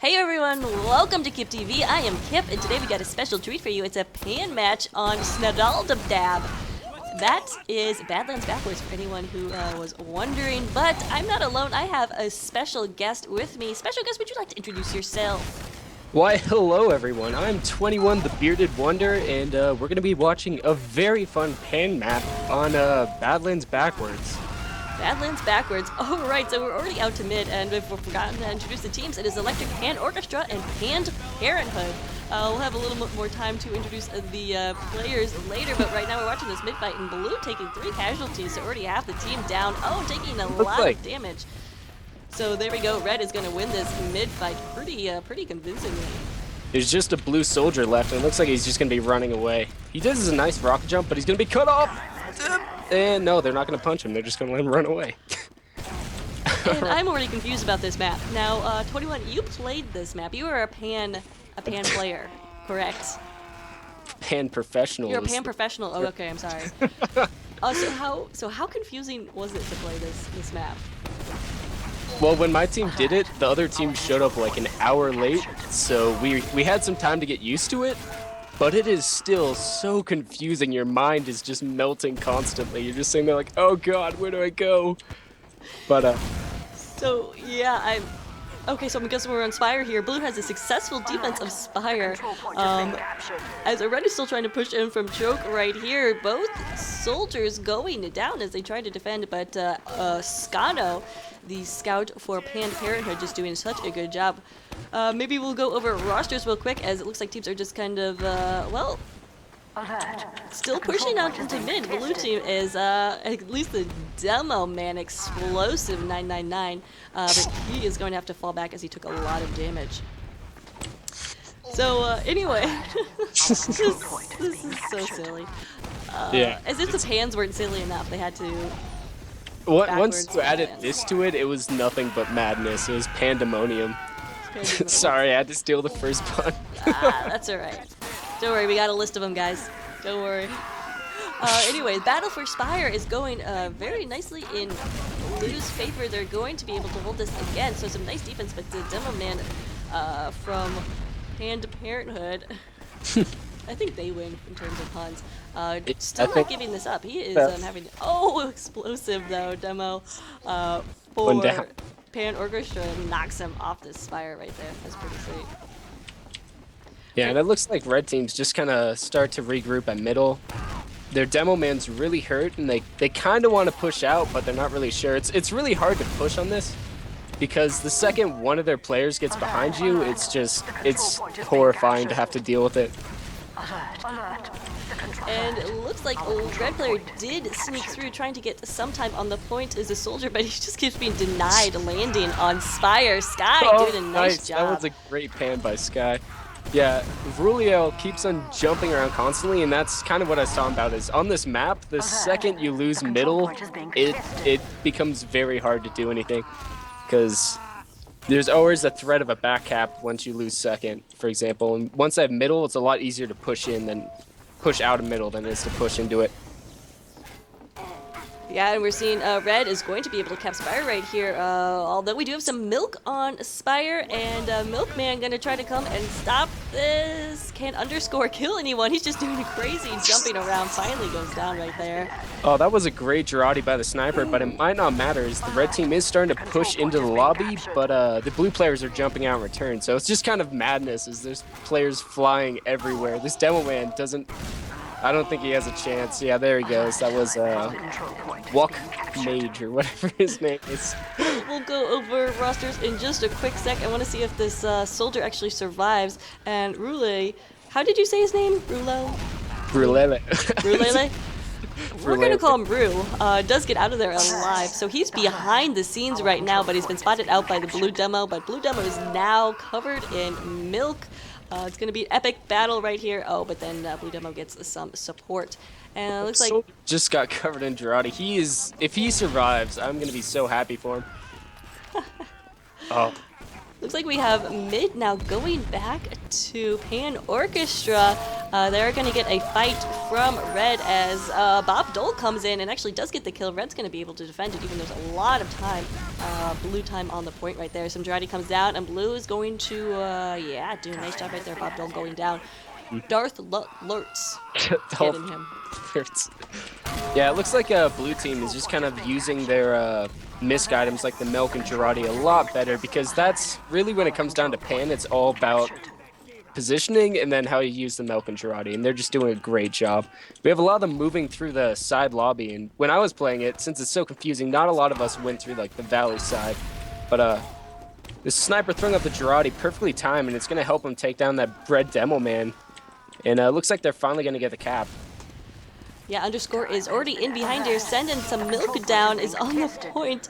Hey everyone, welcome to Kip TV. I am Kip, and today we got a special treat for you. It's a pan match on Sdnaldab. That is Badlands backwards for anyone who was wondering, but I'm not alone. I have a special guest with me. Special guest, would you like to introduce yourself? Why, hello everyone. I'm 21 the Bearded Wonder, and we're going to be watching a very fun pan map on Badlands backwards. Badlands backwards. Oh, right, so we're already out to mid, and if we've forgotten to introduce the teams, it is Electric Pan Orchestra and Pan Parenthood. We'll have a little bit more time to introduce the players later, but right now we're watching this mid fight, and Blue taking 3 casualties, so already half the team down. Oh, taking a lot of damage. So there we go. Red is going to win this mid fight pretty convincingly. There's just a blue soldier left, and it looks like he's just going to be running away. He does a nice rocket jump, but he's going to be cut off. And no, they're not going to punch him. They're just going to let him run away. And I'm already confused about this map. Now, 21, you played this map. You were a pan player, correct? Pan professional. You're a pan professional. Oh, okay. I'm sorry. So how confusing was it to play this map? Well, when my team did it, the other team showed up like an hour late, so we had some time to get used to it. But it is still so confusing. Your mind is just melting constantly. You're just sitting there like, oh god, where do I go? But So yeah, okay, so I'm guessing we're on Spire here. Blue has a successful defense of Spire. As Red is still trying to push in from Choke right here. Both soldiers going down as they try to defend, but Scano, the scout for Pan Parenthood, just doing such a good job. Maybe we'll go over rosters real quick, as it looks like teams are just kind of, well, still pushing out into mid. Blue team is at least the demo man, explosive 999, but he is going to have to fall back as he took a lot of damage. So anyway, this is so silly. yeah, as if the pans weren't silly enough, they had to. Once you added this to it, it was nothing but madness. It was pandemonium. Sorry, I had to steal the first pun. That's alright. Don't worry, we got a list of them, guys. Don't worry. Anyway, Battle for Spire is going very nicely in Blue's favor. They're going to be able to hold this again, so some nice defense, but the demo man from Pan Parenthood, I think they win in terms of puns. Still not giving this up. He is having... Oh, explosive, though, demo for Pan Orchestra knocks him off this Spire right there. That's pretty sweet. Yeah, and it looks like red teams just kind of start to regroup at middle. Their demo man's really hurt, and they kind of want to push out, but they're not really sure. It's really hard to push on this, because the second one of their players gets behind you, it's horrifying to have to deal with it. And it looks like red player did sneak through, trying to get some time on the point as a soldier, but he just keeps being denied landing on Spire. Sky doing a nice job. That was a great pan by Sky. Yeah, Rulio keeps on jumping around constantly, and that's kind of what I was talking about, is on this map, the second you lose middle, it becomes very hard to do anything, because there's always a threat of a back cap once you lose second, for example, and once I have middle, it's a lot easier to push out of middle than it is to push into it. Yeah, and we're seeing Red is going to be able to cap Spire right here, although we do have some Milk on Spire, and Milkman going to try to come and stop this. Can't underscore kill anyone. He's just doing a crazy jumping around. Finally goes down right there. Oh, that was a great Girardi by the sniper, but it might not matter, as the red team is starting to push into the lobby, but the blue players are jumping out in return, so it's just kind of madness as there's players flying everywhere. This demo man doesn't... I don't think he has a chance. Yeah, there he goes. That was Walk Mage, or whatever his name is. We'll go over rosters in just a quick sec. I want to see if this soldier actually survives. And Rule, how did you say his name? Rulele. Rulele? We're going to call him Rue. Does get out of there alive. So he's behind the scenes right now, but he's been spotted out by the blue demo. But blue demo is now covered in milk. It's going to be an epic battle right here. Oh, but then blue demo gets some support. And it looks like... just got covered in Girardi. If he survives, I'm going to be so happy for him. Oh. Looks like we have mid now going back to Pan Orchestra. They're going to get a fight from Red as Bob Dole comes in and actually does get the kill. Red's going to be able to defend it, even though there's a lot of time blue time on the point right there. Some Girardi comes down, and blue is going to, yeah, do a nice job right there. Bob Dole going down. Darth Lurtz getting him. Yeah, it looks like blue team is just kind of using their misc items like the milk and Girardi a lot better, because that's really when it comes down to Pan, it's all about positioning and then how you use the milk and Girardi, and they're just doing a great job. We have a lot of them moving through the side lobby, and when I was playing it, since it's so confusing, not a lot of us went through like the valley side, but this sniper throwing up the Girardi perfectly timed, and it's going to help him take down that red demo man, and it looks like they're finally going to get the cap. Yeah, Underscore is already in behind here, sending some milk down, is on the point.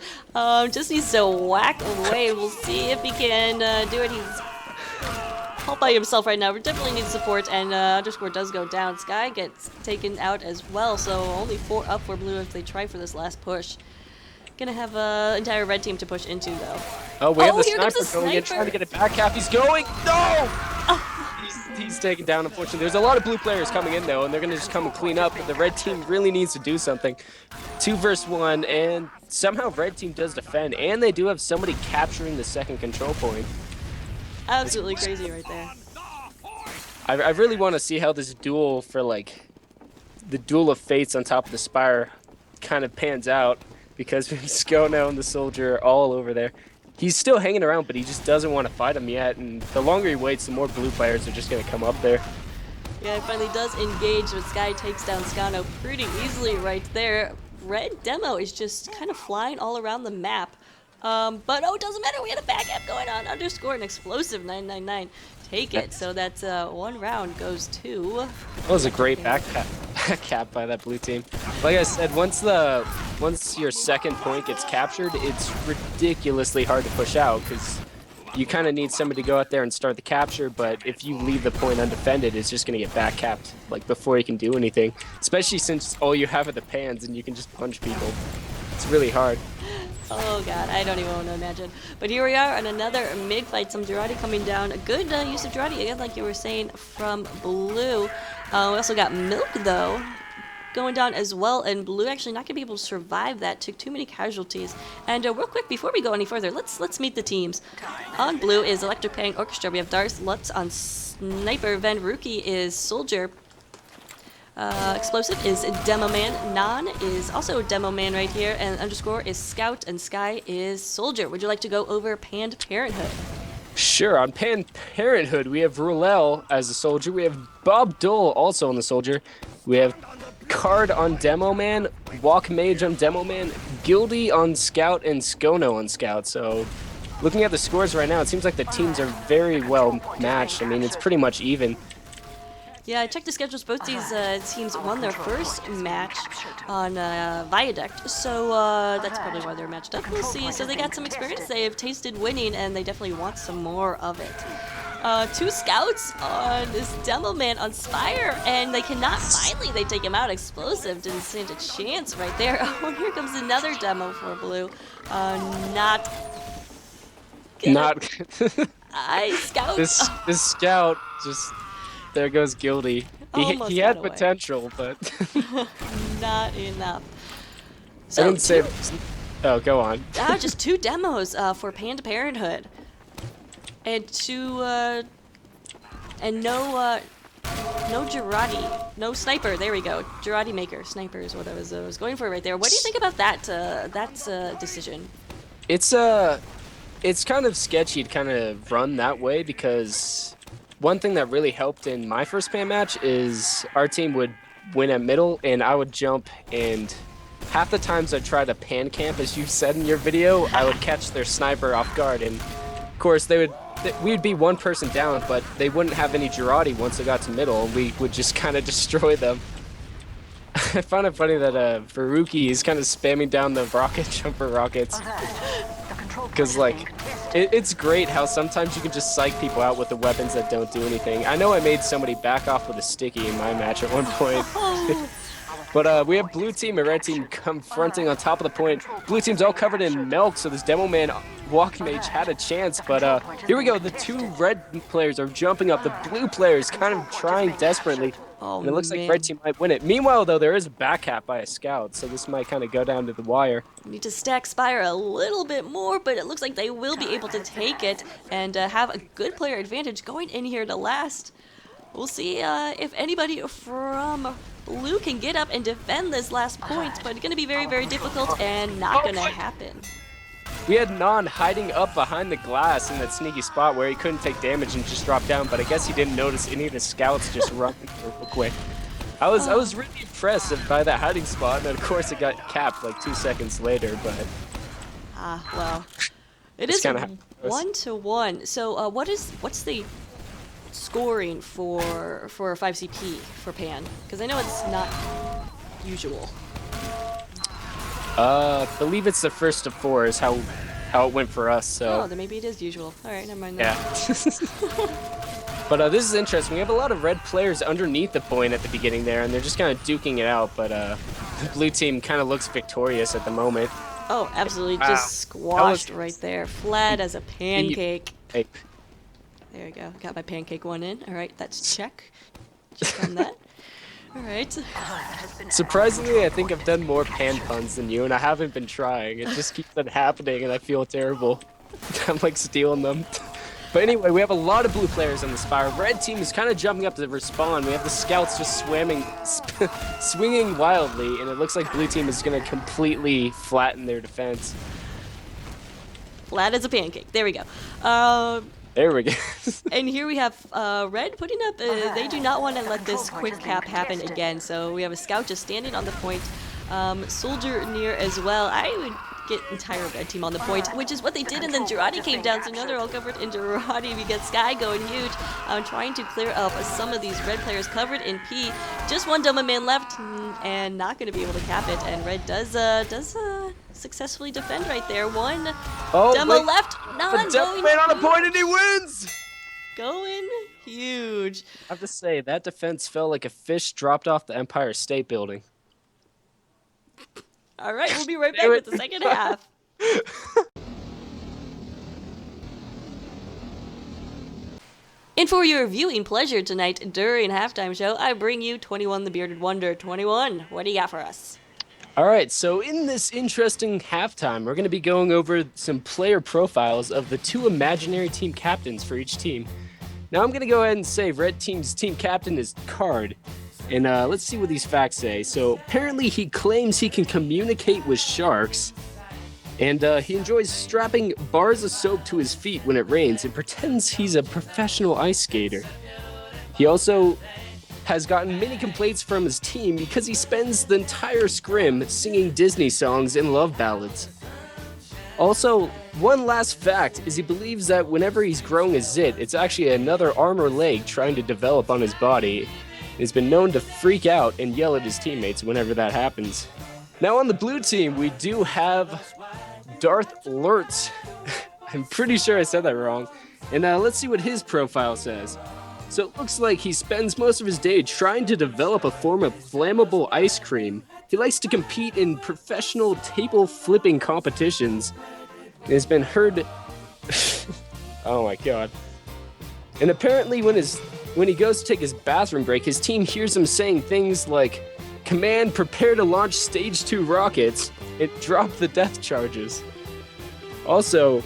Just needs to whack away. We'll see if he can do it. He's all by himself right now. We definitely need support, and Underscore does go down. Sky gets taken out as well, so only 4 up for blue if they try for this last push. Gonna have an entire red team to push into, though. Oh, we have the sniper going in, trying to get it back cap. He's going! No! He's taken down, unfortunately. There's a lot of blue players coming in, though, and they're going to just come and clean up, but the red team really needs to do something. 2 versus 1, and somehow red team does defend, and they do have somebody capturing the second control point. Absolutely crazy right there. I really want to see how this duel for, like, the duel of fates on top of the spire kind of pans out, because we have Skono and the soldier all over there. He's still hanging around, but he just doesn't want to fight him yet, and the longer he waits, the more blue players are just going to come up there. Yeah, he finally does engage, but Sky takes down Skono pretty easily right there. Red Demo is just kind of flying all around the map. But oh, it doesn't matter, we had a back up going on. Underscore an explosive 999. Take it, so that's 1 round goes to... That was a great back cap by that blue team. Like I said, once your second point gets captured, it's ridiculously hard to push out, because you kind of need somebody to go out there and start the capture, but if you leave the point undefended, it's just going to get back capped like before you can do anything, especially since all you have are the pans and you can just punch people. It's really hard. Oh god, I don't even want to imagine. But here we are on another MIG fight. Some Girardi coming down. A good use of Girardi, again, like you were saying, from blue. We also got milk, though, going down as well. And blue actually not going to be able to survive that. Took too many casualties. And real quick, before we go any further, let's meet the teams. On blue is Electric Pang Orchestra. We have Darth Lutz on Sniper. Van Rookie is Soldier. Explosive is Demo Man. Non is also Demo Man right here, and Underscore is Scout, and Sky is Soldier. Would you like to go over Parenthood? Sure. On Parenthood, we have Rulel as a soldier. We have Bob Dole also on the soldier. We have Card on Demo Man, Walk Mage on Demo Man, Gildy on Scout, and Skono on Scout. So, looking at the scores right now, it seems like the teams are very well matched. I mean, it's pretty much even. Yeah, I checked the schedules. Both these teams won their first match on Viaduct, so that's probably why they're matched up. We'll see. So they got some experience. They have tasted winning, and they definitely want some more of it. 2 scouts on this Demo Man on Spire, and they cannot. Finally, they take him out. Explosive didn't stand a chance right there. Oh, here comes another demo for blue. Not. Scout. This scout just. There goes Gildy. He had potential, but not enough. So I didn't say. Oh, go on. Just 2 demos for Parenthood, and no Girardi, no sniper. There we go. Girardi maker, sniper is what I was going for right there. What do you think about that decision? It's kind of sketchy to kind of run that way, because one thing that really helped in my first Pan match is our team would win at middle, and I would jump, and half the times I'd try to pan camp, as you said in your video, I would catch their sniper off guard, and of course we'd be 1 person down, but they wouldn't have any Girardi once they got to middle, and we would just kind of destroy them. I found it funny that Varuki is kind of spamming down the rocket jumper rockets. Because, like, it's great how sometimes you can just psych people out with the weapons that don't do anything. I know I made somebody back off with a sticky in my match at one point. But we have blue team and red team confronting on top of the point. Blue team's all covered in milk, so this Demo Man Walk Mage had a chance. But here we go. The 2 red players are jumping up. The blue players kind of trying desperately. Oh, And it looks like man. red team might win it. Meanwhile, though, there is a back cap by a scout, so this might kind of go down to the wire. Need to stack Spire a little bit more, but it looks like they will be able to take it and have a good player advantage going in here to last. We'll see if anybody from Blue can get up and defend this last point, but it's going to be very, very difficult and not going to happen. We had Non hiding up behind the glass in that sneaky spot where he couldn't take damage and just drop down, but I guess he didn't notice any of the scouts just running real quick. I was really impressed by that hiding spot, and then of course it got capped like 2 seconds later, but... Well, it is kinda 1-1. So what's the scoring for 5CP for Pan? Because I know it's not usual. Believe it's the first of 4 is how it went for us, so... Oh, then maybe it is usual. Alright, never mind Yeah. that. But this is interesting. We have a lot of red players underneath the point at the beginning there, and they're just kind of duking it out, but the blue team kind of looks victorious at the moment. Oh, absolutely, just squashed right there. Flat as a pancake. Hey. There you go. Got my pancake one in. Alright, that's check. Check on that. Alright. Surprisingly, I think I've done more pan puns than you, and I haven't been trying. It just keeps on happening, and I feel terrible. I'm like stealing them. But anyway, we have a lot of blue players on the Spire. Red team is kind of jumping up to respawn. We have the scouts just swinging wildly, and it looks like blue team is going to completely flatten their defense. Flat as a pancake. There we go. There we go. And here we have red putting up, they do not want to let this quick cap happen again, so we have a scout just standing on the point, soldier near as well. I would get entire red team on the point, which is what they did, and then Girardi came down, so now they're all covered in Girardi. We get Sky going huge, trying to clear up some of these red players covered in P. Just one Doma man left, and not going to be able to cap it, and red does successfully defend right there. One Demo left, not going man on a point, and he wins! Going huge. I have to say, that defense felt like a fish dropped off the Empire State Building. All right, we'll be right back with the second half. And for your viewing pleasure tonight during halftime show, I bring you 21 the Bearded Wonder. 21, what do you got for us? All right, so in this interesting halftime, we're going to be going over some player profiles of the 2 imaginary team captains for each team. Now I'm going to go ahead and say red team's team captain is Card. And let's see what these facts say. So apparently he claims he can communicate with sharks. And he enjoys strapping bars of soap to his feet when it rains and pretends he's a professional ice skater. He also has gotten many complaints from his team because he spends the entire scrim singing Disney songs and love ballads. Also, one last fact is he believes that whenever he's growing a zit, it's actually another arm or leg trying to develop on his body. He's been known to freak out and yell at his teammates whenever that happens. Now on the blue team, we do have Darth Lurtz. I'm pretty sure I said that wrong. And let's see what his profile says. So it looks like he spends most of his day trying to develop a form of flammable ice cream. He likes to compete in professional table flipping competitions. And has been heard... Oh my god. And apparently when he goes to take his bathroom break, his team hears him saying things like, "Command, prepare to launch stage 2 rockets and drop the death charges." Also,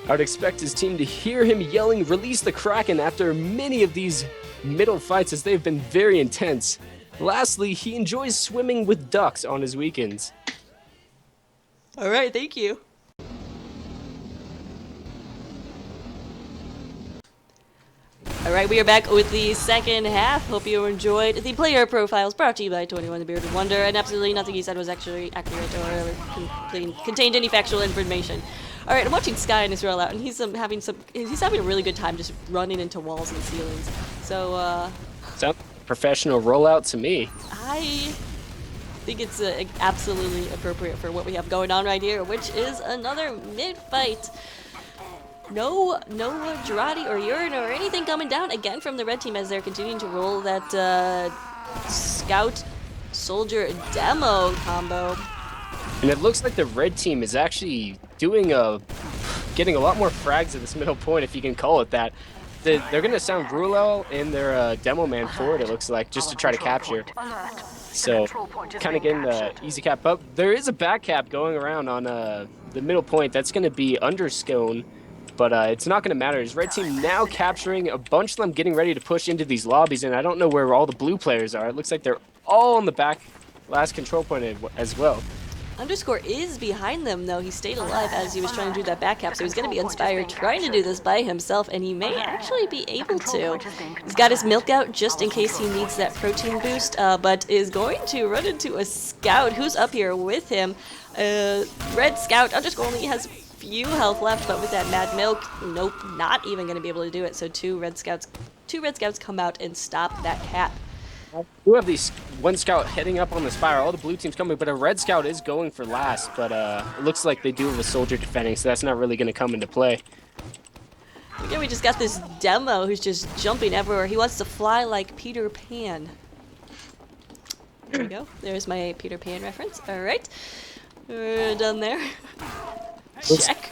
I would expect his team to hear him yelling, "Release the Kraken," after many of these middle fights, as they've been very intense. Lastly, he enjoys swimming with ducks on his weekends. All right, thank you. All right, we are back with the second half. Hope you enjoyed the player profiles brought to you by 21 the Bearded Wonder, and absolutely nothing he said was actually accurate or contained any factual information. All right, I'm watching Sky in his rollout, and he's having a really good time just running into walls and ceilings. So, Sounds professional rollout to me. I think it's absolutely appropriate for what we have going on right here, which is another mid-fight. No Girardi or Urine or anything coming down again from the red team as they're continuing to roll that Scout Soldier Demo combo. And it looks like the red team is actually getting a lot more frags at this middle point, if you can call it that. they're gonna sound Rulel in their demo man forward, it looks like, just to try to capture. So kind of getting the easy cap up. There is a back cap going around on the middle point. That's gonna be under Scone, but it's not gonna matter. His red team now capturing a bunch of them, getting ready to push into these lobbies, and I don't know where all the blue players are. It looks like they're all on the back last control point as well. Underscore is behind them, though. He stayed alive as he was trying to do that back cap, so he's going to be inspired trying to do this by himself, and he may actually be able to. He's got his milk out just in case he needs that protein boost, but is going to run into a scout who's up here with him. Red Scout Underscore only has few health left, but with that mad milk, nope, not even going to be able to do it. So two red scouts come out and stop that cap. We have these one scout heading up on the spire. All the blue team's coming, but a red scout is going for last. But it looks like they do have a soldier defending, so that's not really going to come into play. Again, we just got this demo who's just jumping everywhere. He wants to fly like Peter Pan. There we go. There's my Peter Pan reference. All right, we're done there. Check.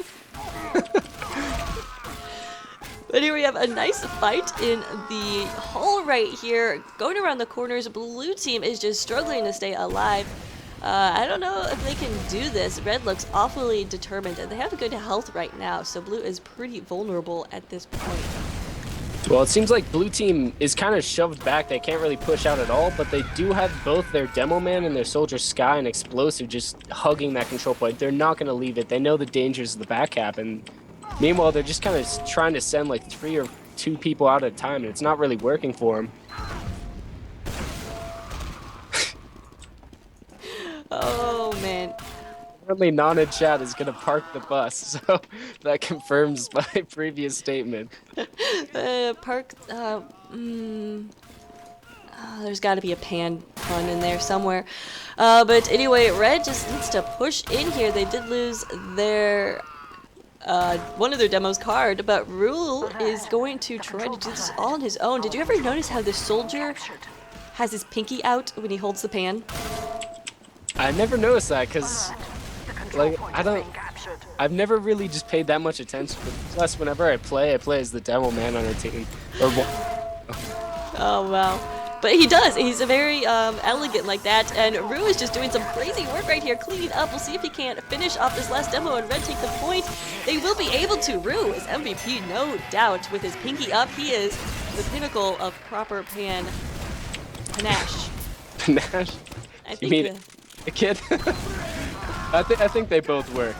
But here we have a nice fight in the hole right here. Going around the corners, blue team is just struggling to stay alive. I don't know if they can do this. Red looks awfully determined, and they have good health right now, so blue is pretty vulnerable at this point. Well, it seems like blue team is kind of shoved back. They can't really push out at all, but they do have both their demo man and their soldier Sky and explosive just hugging that control point. They're not going to leave it. They know the dangers of the back cap, and meanwhile, they're just kind of trying to send like 3 or 2 people out at a time, and it's not really working for them. Oh, man. Apparently, Nana Chat is going to park the bus, so that confirms my previous statement. There's got to be a pan pun in there somewhere. But anyway, Red just needs to push in here. They did lose their one of their demos card, but Rule is going to try to do this all on his own. Did you ever notice how the soldier has his pinky out when he holds the pan? I never noticed that because, like, I've never really just paid that much attention. Plus, whenever I play as the demo man on our team. Oh, wow. But he does. He's a very elegant like that, and Rue is just doing some crazy work right here, cleaning up. We'll see if he can't finish off this last demo and Red take the point. They will be able to. Rue is MVP, no doubt. With his pinky up, he is the pinnacle of proper pan panache. Panache? You mean a kid? I think they both work.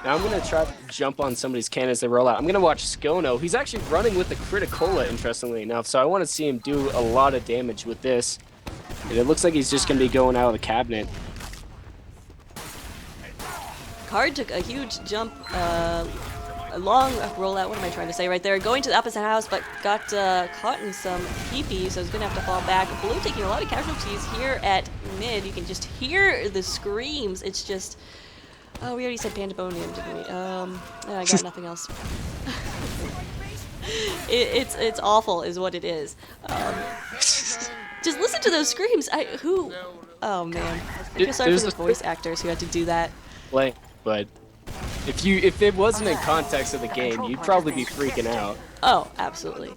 Now I'm going to try to jump on somebody's cannon as they roll out. I'm going to watch Skono. He's actually running with the Criticola, interestingly enough, so I want to see him do a lot of damage with this. And it looks like he's just going to be going out of the cabinet. Card took a huge jump, a long rollout, what am I trying to say right there? Going to the opposite house, but got caught in some PP, so he's going to have to fall back. Blue taking a lot of casualties here at mid. You can just hear the screams. It's just... Oh, we already said pandemonium, didn't we? I got nothing else. It's awful, is what it is. Just listen to those screams. Oh man. I feel sorry for the voice actors who had to do that. But if it wasn't in context of the game, you'd probably be freaking out. Oh, absolutely.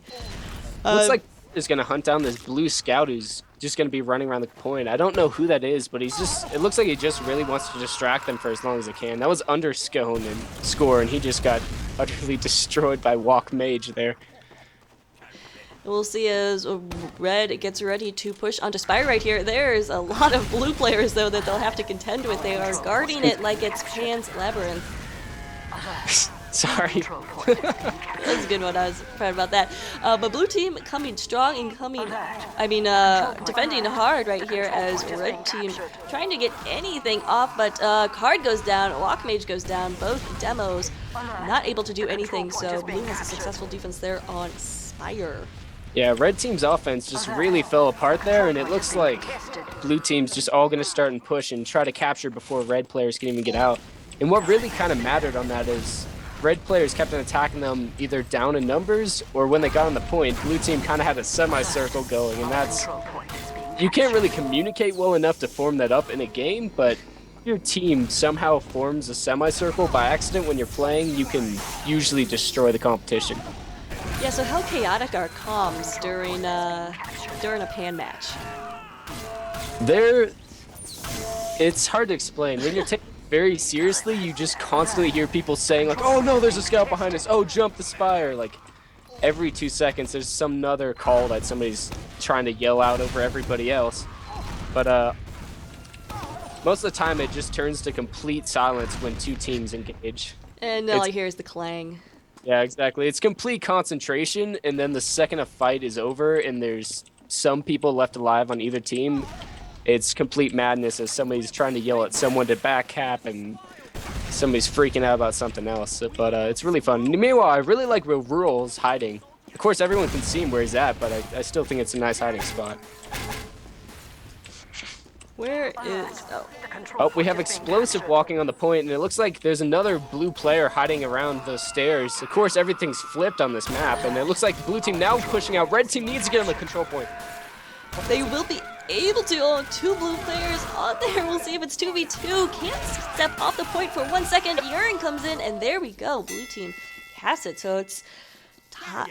Looks like he's gonna hunt down this blue scout who's just gonna be running around the point. I don't know who that is, but it looks like he just really wants to distract them for as long as he can. That was under Scone and Score, and he just got utterly destroyed by Walk Mage there. We'll see as Red gets ready to push onto Spire right here. There's a lot of blue players, though, that they'll have to contend with. They are guarding it like it's Pan's Labyrinth. Sorry. That's a good one. I was proud about that. But blue team coming strong and defending hard right here as red team trying to get anything off, but card goes down, Walk Mage goes down, both demos not able to do anything, so blue has a successful defense there on Spire. Yeah, red team's offense just really fell apart there, and it looks like blue team's just all going to start and push and try to capture before red players can even get out. And what really kind of mattered on that is red players kept on attacking them either down in numbers or when they got on the point, blue team kind of had a semicircle going, and that's... You can't really communicate well enough to form that up in a game, but if your team somehow forms a semicircle by accident when you're playing, you can usually destroy the competition. Yeah, so how chaotic are comms during a pan match? It's hard to explain. When you're taking it very seriously, you just constantly hear people saying like, "Oh no, there's a scout behind us. Oh, jump the spire." Like every 2 seconds, there's some other call that somebody's trying to yell out over everybody else. But most of the time, it just turns to complete silence when two teams engage. And all I hear is the clang. Yeah, exactly. It's complete concentration, and then the second a fight is over and there's some people left alive on either team, it's complete madness as somebody's trying to yell at someone to back cap and somebody's freaking out about something else. But it's really fun. Meanwhile, I really like where Rural's hiding. Of course, everyone can see him where he's at, but I still think it's a nice hiding spot. Where is... Oh, we have Explosive walking on the point, and it looks like there's another blue player hiding around the stairs. Of course, everything's flipped on this map, and it looks like blue team now pushing out. Red team needs to get on the control point. They will be able to. Oh, two blue players on there. We'll see if it's 2v2. Can't step off the point for 1 second. Urine comes in, and there we go. Blue team has it. So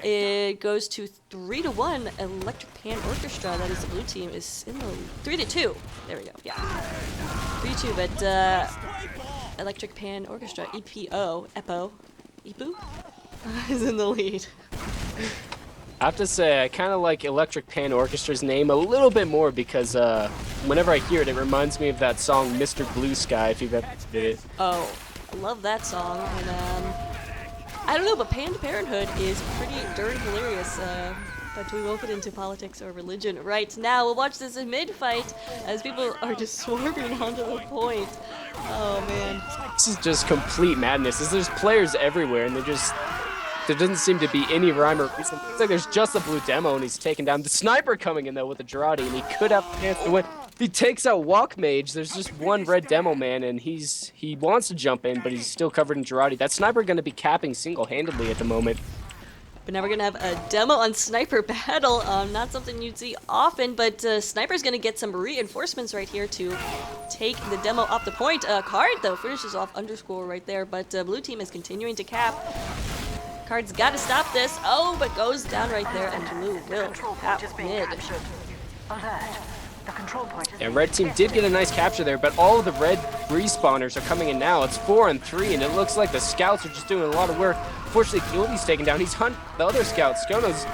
it goes to 3-1. Electric Pan Orchestra, that is the blue team, is in the 3-2. There we go. Yeah, 3-2. But Electric Pan Orchestra, EPO, is in the lead. I have to say, I kind of like Electric Pan Orchestra's name a little bit more because whenever I hear it, it reminds me of that song Mr. Blue Sky, if you've ever heard it. Oh, I love that song. And I don't know, but Parenthood is pretty darn hilarious. But we won't get into politics or religion right now. We'll watch this mid-fight as people are just swarming onto the point. Oh, man. This is just complete madness. There's players everywhere, and there doesn't seem to be any rhyme or reason. It's like there's just a blue demo, and he's taken down. The sniper coming in, though, with the Girardi, and he could have a chance to win. If he takes out Walk Mage, there's just one red demo man, and he wants to jump in, but he's still covered in Girardi. That sniper going to be capping single-handedly at the moment. But now we're going to have a demo on Sniper battle. Not something you'd see often, but Sniper's going to get some reinforcements right here to take the demo off the point. Card, though, finishes off underscore right there, but blue team is continuing to cap. Card's got to stop this. Oh, but goes down right there, and blue will cap mid. And red team did get a nice capture there, but all of the red respawners are coming in now. It's 4-on-3, and it looks like the scouts are just doing a lot of work. Fortunately, Gildy's taken down. He's hunting the other scouts. Skono's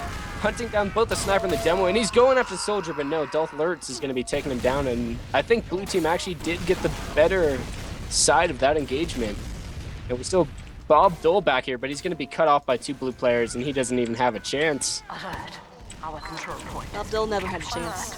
hunting down both the sniper and the demo, and he's going after Soldier, but no, Dolph Lurtz is going to be taking him down, and I think blue team actually did get the better side of that engagement. And we still Bob Dole back here, but he's going to be cut off by two blue players, and he doesn't even have a chance. Bob Dole never had a chance.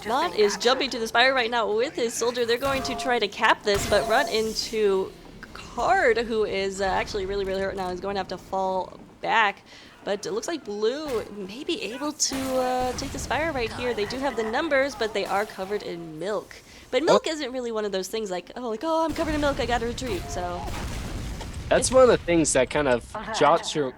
Not is jumping to the spire right now with his soldier. They're going to try to cap this, but run into Card, who is actually really hurt now. He's going to have to fall back. But it looks like blue may be able to take the spire right here. They do have the numbers, but they are covered in milk. But milk isn't really one of those things like, oh, I'm covered in milk, I gotta retreat. So that's one of the things that kind of jolts your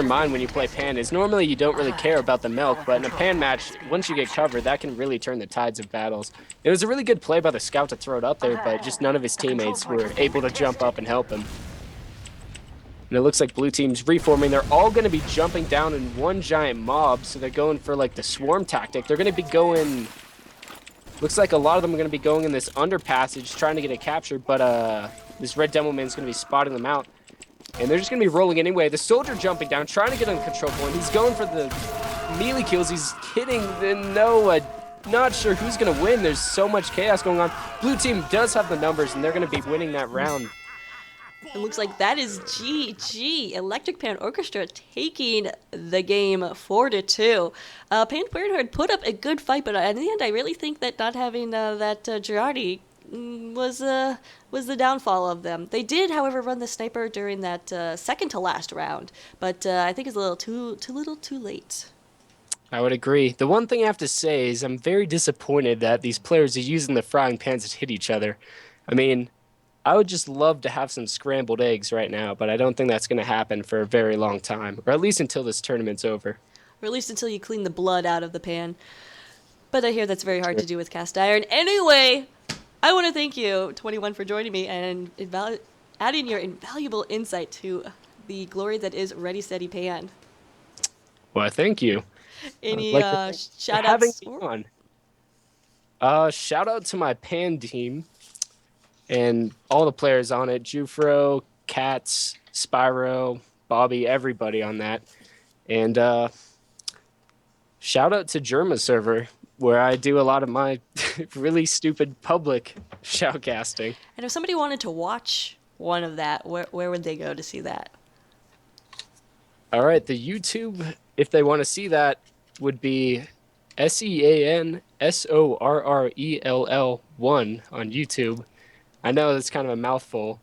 mind when you play Pan, is normally you don't really care about the milk, but in a Pan match, once you get covered, that can really turn the tides of battles. It was a really good play by the scout to throw it up there, but just none of his teammates were able to jump up and help him. And it looks like blue team's reforming. They're all going to be jumping down in one giant mob, so they're going for like the swarm tactic. They're going to be going... Looks like a lot of them are going to be going in this underpassage, trying to get a capture, but this red demo man's going to be spotting them out. And they're just going to be rolling anyway. The soldier jumping down, trying to get on the control point. He's going for the melee kills. He's hitting the not sure who's going to win. There's so much chaos going on. Blue team does have the numbers, and they're going to be winning that round. It looks like that is GG. Electric Pan Orchestra taking the game 4-2. Parenthood put up a good fight, but in the end, I really think that not having that Girardi was the downfall of them. They did, however, run the sniper during that second to last round, but I think it's a little too late. I would agree. The one thing I have to say is I'm very disappointed that these players are using the frying pans to hit each other. I mean, I would just love to have some scrambled eggs right now, but I don't think that's going to happen for a very long time, or at least until this tournament's over. Or at least until you clean the blood out of the pan. But I hear that's very hard to do with cast iron. Anyway, I want to thank you, 21, for joining me and adding your invaluable insight to the glory that is Ready Steady Pan. Well, thank you. I'd Any like to thank you for shout having outs? me on. Shout out to my Pan team and all the players on it: Jufro, Cats, Spyro, Bobby, everybody on that. And shout out to Germa server, where I do a lot of my really stupid public shoutcasting. And if somebody wanted to watch one of that, where would they go to see that? All right, the YouTube, if they want to see that, would be SeanSorrell1 on YouTube. I know that's kind of a mouthful,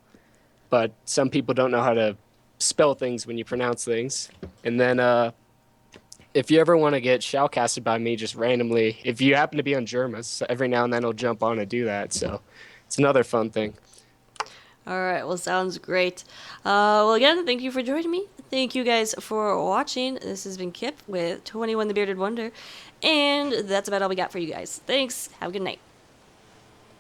but some people don't know how to spell things when you pronounce things. And then if you ever want to get shoutcasted by me just randomly, if you happen to be on Germas, every now and then I'll jump on and do that. So it's another fun thing. All right, well, sounds great. Well, again, thank you for joining me. Thank you guys for watching. This has been Kip with 21 the Bearded Wonder, and that's about all we got for you guys. Thanks. Have a good night.